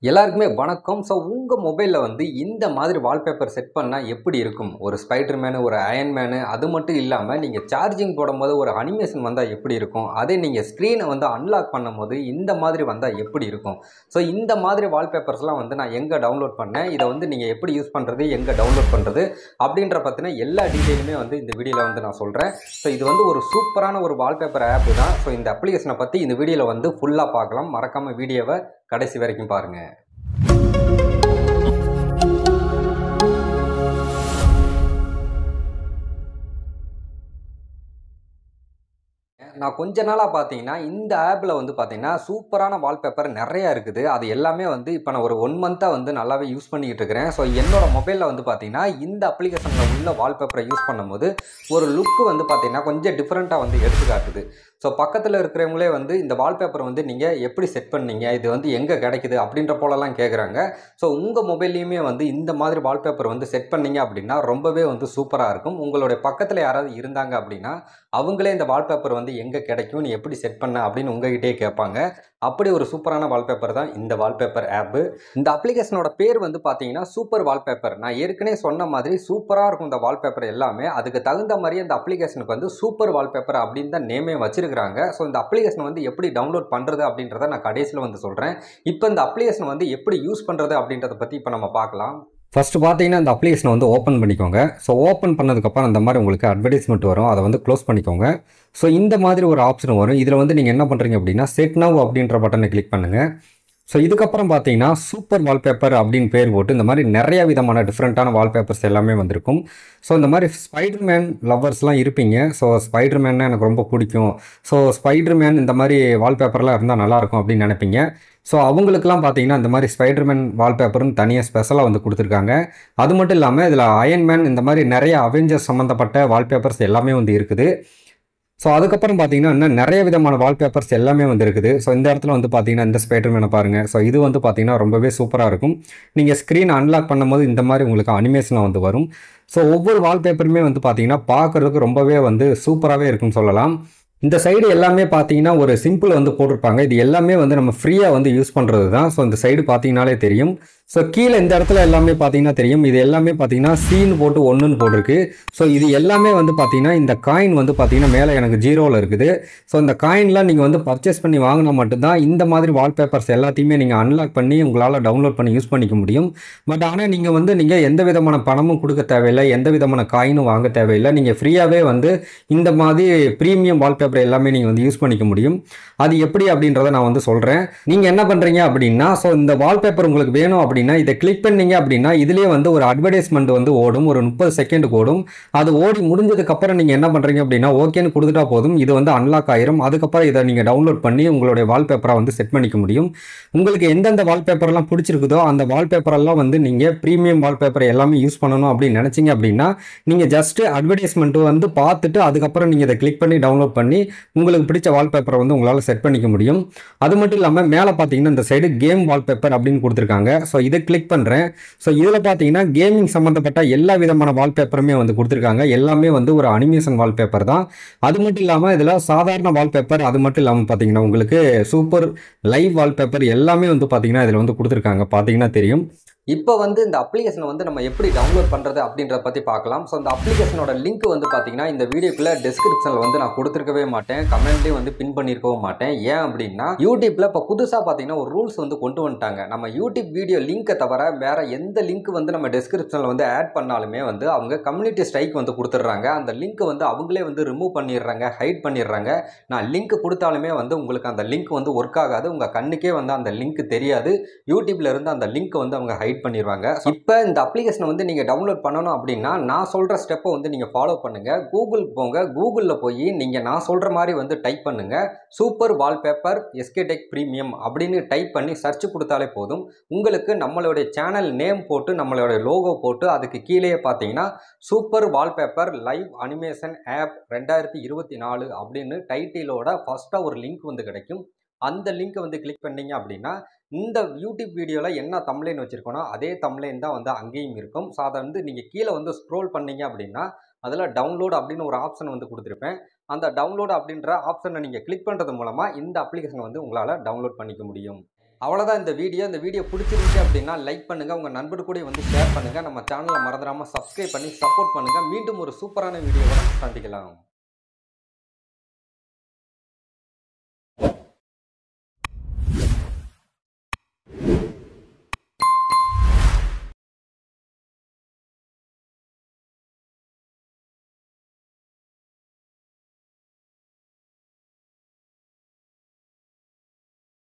எல்லாருக்குமே வணக்கம். உங்க மொபைல்ல இந்த மாதிரி வால்பேப்பர் செட் பண்ணா எப்படி இருக்கும்? ஒரு ஸ்பைடர் மேனு, ஒரு அயர்ன் மேனு அது மட்டும் இல்லாம, நீங்க சார்ஜிங் போடும்போது ஒரு அனிமேஷன் வந்தா எப்படி இருக்கும்? அதே நீங்க ஸ்க்ரீன அன்லாக் பண்ணும்போது இந்த மாதிரி வந்தா எப்படி இருக்கும்? இந்த மாதிரி வால்பேப்பர்ஸ்லாம் நான் எங்க டவுன்லோட் பண்ணேன்? இத நீங்க எப்படி யூஸ் பண்றது? எங்க டவுன்லோட் பண்றது? அப்படின்ற பத்தின எல்லா டீட்டெயிலுமே இந்த வீடியோல நான் சொல்றேன். இது ஒரு சூப்பரான ஒரு வால்பேப்பர் ஆப் தான். இந்த அப்ளிகேஷன பத்தி இந்த வீடியோல ஃபுல்லா பார்க்கலாம். மறக்காம வீடியோவ கடைசி வரைக்கும் பாருங்க. நான் கொஞ்ச நாளா பார்த்தீங்கன்னா, இந்த ஆப்ல பார்த்தீங்கன்னா, சூப்பரான வால்பேப்பர் நெறைய இருக்குது. அது எல்லாமே இப்ப நான் ஒரு 1 மந்த்தா நல்லாவே யூஸ் பண்ணிக்கிட்டு இருக்கிறேன். என்னோட மொபைல்ல பார்த்தீங்கன்னா, இந்த அப்ளிகேஷன்ல உள்ள வால்பேப்பர யூஸ் பண்ணும்போது, ஒரு லுக் பார்த்தீங்கன்னா, கொஞ்சம் டிஃபரெண்ட்டா எடுத்து காட்டுது. பக்கத்துல இருக்கிறவங்களே இந்த வால்பேப்பர் நீங்க எப்படி செட் பண்ணீங்க? இது எங்க கிடைக்குது? அப்படின்ற போலலாம் கேட்குறாங்க. உங்க மொபைல்லயுமே இந்த மாதிரி வால்பேப்பர் செட் பண்ணீங்க அப்படின்னா, ரொம்பவே சூப்பரா இருக்கும். உங்களுடைய பக்கத்துல யாராவது இருந்தாங்க அப்படின்னா, அவங்களே இந்த வால்பேப்பர் எங்க கிடைக்கும்? நீ எப்படி செட் பண்ண? அப்படின்னு உங்ககிட்டயே கேட்பாங்க. அப்படி ஒரு சூப்பரான வால்பேப்பர் தான் இந்த வால்பேப்பர் ஆப். இந்த அப்ளிகேஷனோட பேர் பார்த்தீங்கன்னா, சூப்பர் வால்பேப்பர். நான் ஏற்கனவே சொன்ன மாதிரி சூப்பரா இருக்கும் இந்த வால்பேப்பர் எல்லாமே. அதுக்கு தகுந்த மாரியே இந்த அப்ளிகேஷனுக்கு சூப்பர் வால்பேப்பர் அப்படின்னு தான் நேமே வச்சிருக்காங்க. இந்த அப்ளிகேஷன் எப்படி டவுன்லோட் பண்றது அப்படின்றத நான் கடைசில சொல்றேன். இப்ப இந்த அப்ளிகேஷன் எப்படி யூஸ் பண்றது அப்படின்றத பத்தி இப்ப நம்ம பார்க்கலாம். ஃபர்ஸ்ட்டு பார்த்தீங்கன்னா, இந்த அப்ளிகேஷனை ஓப்பன் பண்ணிக்கோங்க. ஓப்பன் பண்ணதுக்கப்புறம் இந்த மாதிரி உங்களுக்கு அட்வர்டைஸ்மெண்ட் வரும். அதை க்ளோஸ் பண்ணிக்கோங்க. இந்த மாதிரி ஒரு ஆப்ஷன் வரும். இதில் நீங்கள் என்ன பண்ணுறீங்க அப்படின்னா, செட் நவ் அப்படின்ற பட்டனை கிளிக் பண்ணுங்கள். இதுக்கப்புறம் பார்த்தீங்கன்னா, சூப்பர் வால்பேப்பர் அப்படின்னு பேர் போட்டு இந்த மாதிரி நிறைய விதமான டிஃப்ரெண்ட்டான வால்பேப்பர்ஸ் எல்லாமே வந்திருக்கும். இந்த மாதிரி ஸ்பைடர் மேன் லவ்வர்ஸ்லாம் இருப்பீங்க. ஸ்பைடர் மேன்னா எனக்கு ரொம்ப பிடிக்கும். ஸ்பைடர் மேன் இந்த மாதிரி வால்பேப்பர்லாம் இருந்தால் நல்லாயிருக்கும் அப்படின்னு நினைப்பீங்க. அவங்களுக்குலாம் பார்த்தீங்கன்னா, இந்த மாதிரி ஸ்பைடர் மேன் வால்பேப்பர்னு தனியாக ஸ்பெஷலாக கொடுத்துருக்காங்க. அது மட்டும் இல்லாமல் இதில் அயர்ன் மேன் இந்த மாதிரி நிறைய அவெஞ்சர்ஸ் சம்மந்தப்பட்ட வால்பேப்பர்ஸ் எல்லாமே இருக்குது. அதுக்கப்புறம் பார்த்தீங்கன்னா, இன்னும் நிறைய விதமான வால்பேப்பர்ஸ் எல்லாமே இருக்குது. இந்த இடத்துல பார்த்தீங்கன்னா, இந்த ஸ்பைடர் மேனை பாருங்க. இது பார்த்தீங்கன்னா, ரொம்பவே சூப்பரா இருக்கும். நீங்க ஸ்க்ரீன் அன்லாக் பண்ணும்போது இந்த மாதிரி உங்களுக்கு அனிமேஷனா வரும். ஒவ்வொரு வால்பேப்பருமே பார்த்தீங்கன்னா, பார்க்கறதுக்கு ரொம்பவே சூப்பராவே இருக்குன்னு சொல்லலாம். இந்த சைடு எல்லாமே பார்த்தீங்கன்னா, ஒரு சிம்பிள் போட்டிருப்பாங்க. இது எல்லாமே நம்ம ஃப்ரீயா யூஸ் பண்றது தான். இந்த சைடு பார்த்தீங்கன்னாலே தெரியும். கீழ இந்த இடத்துல எல்லாமே பார்த்தீங்கன்னா தெரியும். இது எல்லாமே பார்த்தீங்கன்னா, சீன்னு போட்டு 1ன்னு போட்டிருக்கு. இது எல்லாமே பார்த்தீங்கன்னா, இந்த காயின் பார்த்தீங்கன்னா, மேலே எனக்கு 0ல இருக்குது. இந்த காயின்லாம் நீங்க பர்ச்சேஸ் பண்ணி வாங்கினா மட்டும்தான் இந்த மாதிரி வால்பேப்பர்ஸ் எல்லாத்தையுமே நீங்க அன்லாக் பண்ணி உங்களால டவுன்லோட் பண்ணி யூஸ் பண்ணிக்க முடியும். பட் ஆனால் நீங்க எந்த விதமான பணமும் கொடுக்க தேவையில்லை. எந்த விதமான காயினும் வாங்க தேவையில்லை. நீங்க ஃப்ரீயாவே இந்த மாதிரி பிரீமியம் வால்பேப்பர் எல்லாமே நீங்க யூஸ் பண்ணிக்க முடியும். அது எப்படி அப்படின்றத நான் சொல்றேன். நீங்க என்ன பண்றீங்க அப்படின்னா, இந்த வால்பேப்பர் உங்களுக்கு வேணும் அப்படின்னா இதை கிளிக் பண்ணீங்க அப்படின்னா இதுலயே ஒரு அட்வர்டைஸ்மெண்ட் ஓடும். ஒரு 30 செகண்டுக்கு ஓடும். அது ஓடி முடிஞ்சதுக்கு அப்புறம் நீங்க என்ன பண்றீங்க அப்படின்னா ஓகேன்னு கொடுத்துட்டா போதும். இது அன்லாக் ஆயிரும். அதுக்கப்புறம் இதை நீங்க டவுன்லோட் பண்ணி உங்களுடைய வால்பேப்பரா செட் பண்ணிக்க முடியும். உங்களுக்கு எந்தெந்த வால்பேப்பர் எல்லாம் பிடிச்சிருக்குதோ அந்த வால்பேப்பர் எல்லாம் நீங்க பிரீமியம் வால்பேப்பர் எல்லாமே யூஸ் பண்ணணும் அப்படின்னு நினைச்சீங்க அப்படின்னா நீங்க ஜஸ்ட் அட்வர்டைஸ்மெண்ட் பார்த்துட்டு அதுக்கப்புறம் நீங்க இதை கிளிக் பண்ணி டவுன்லோட் பண்ணி உங்களுக்கு பிடிச்ச வால்பேப்பரை உங்களால செட் பண்ணிக்க முடியும். அது மட்டும் இல்லாம மேல பாத்தீங்கன்னா இந்த சைடு கேம் வால்பேப்பர் அப்படின்னு கொடுத்திருக்காங்க. இதை கிளிக் பண்றேன். இதுல பாத்தீங்கன்னா கேமிங் சம்பந்தப்பட்ட எல்லா விதமான வால்பேப்பருமே கொடுத்திருக்காங்க. எல்லாமே ஒரு அனிமேஷன் வால்பேப்பர் தான். அது மட்டும் இல்லாம இதுல சாதாரண வால்பேப்பர் அது மட்டும் இல்லாம பாத்தீங்கன்னா உங்களுக்கு சூப்பர் லைவ் வால்பேப்பர் எல்லாமே பாத்தீங்கன்னா இதுல கொடுத்திருக்காங்க. பாத்தீங்கன்னா தெரியும். இப்போ இந்த அப்ளிகேஷனை நம்ம எப்படி டவுன்லோட் பண்ணுறது அப்படின்றத பற்றி பார்க்கலாம். இந்த அப்ளிகேஷனோட லிங்க் பார்த்தீங்கன்னா இந்த வீடியோக்குள்ள டிஸ்கிரிப்ஷனில் நான் கொடுத்துருக்கவே மாட்டேன். கமெண்ட்லேயும் பின் பண்ணியிருக்கவும் மாட்டேன். ஏன் அப்படின்னா யூடியூப்பில் இப்போ புதுசாக பார்த்தீங்கன்னா ஒரு ரூல்ஸ் கொண்டு வந்துட்டாங்க. நம்ம யூடியூப் வீடியோ லிங்கை தவிர வேற எந்த லிங்க் நம்ம டிஸ்கிரிப்ஷனில் ஆட் பண்ணாலுமே அவங்க கம்யூனிட்டி ஸ்ட்ரைக் கொடுத்துட்றாங்க. அந்த லிங்க் அவங்களே ரிமூவ் பண்ணிடுறாங்க, ஹைட் பண்ணிடுறாங்க. நான் லிங்க் கொடுத்தாலுமே உங்களுக்கு அந்த லிங்க் ஒர்க் ஆகாது. உங்கள் கண்ணுக்கே அந்த லிங்க் தெரியாது. யூடியூப்ல இருந்து அந்த லிங்க் அவங்க ஹைட் பண்ணிடுவாங்க. இப்போ இந்த அப்ளிகேஷனை நீங்க டவுன்லோட் பண்ணணும் அப்படின்னா நான் சொல்ற ஸ்டெப்பை நீங்க ஃபாலோ பண்ணுங்க. கூகுள் போங்க. கூகுள்ல போய் நீங்க நான் சொல்ற மாதிரி டைப் பண்ணுங்க. சூப்பர் வால்பேப்பர் எஸ்கேடெக் பிரீமியம் அப்படின்னு டைப் பண்ணி சர்ச் கொடுத்தாலே போதும். உங்களுக்கு நம்மளுடைய சேனல் நேம் போட்டு நம்மளுடைய லோகோ போட்டு அதுக்கு கீழே பார்த்தீங்கன்னா super wallpaper live animation app 2024 அப்படின்னு டைட்டிலோட ஃபர்ஸ்டா ஒரு லிங்க் கிடைக்கும். அந்த லிங்க் கிளிக் பண்ணீங்க அப்படின்னா இந்த யூடியூப் வீடியோல என்ன தம்ப்லைன் வச்சிருக்கோனோ அதே தம்ப்லைன் தான் அங்கேயும் இருக்கும். அதை நீங்க கீழே ஸ்க்ரோல் பண்ணீங்க அப்படின்னா அதில் டவுன்லோட் அப்படின்னு ஒரு ஆப்ஷன் கொடுத்துருப்பேன். அந்த டவுன்லோட் அப்படின்ற ஆப்ஷனை நீங்க கிளிக் பண்றது மூலமா இந்த அப்ளிகேஷன் உங்களால டவுன்லோட் பண்ணிக்க முடியும். அவ்வளோதான் இந்த வீடியோ பிடிச்சிருந்துச்சு அப்படின்னா லைக் பண்ணுங்கள், உங்கள் நண்பர் கூட வந்து ஷேர் பண்ணுங்கள். நம்ம சேனலை மறந்துடாமல் சப்ஸ்கிரைப் பண்ணி சப்போர்ட் பண்ணுங்கள். மீண்டும் ஒரு சூப்பரான வீடியோவோட சந்திக்கலாம்.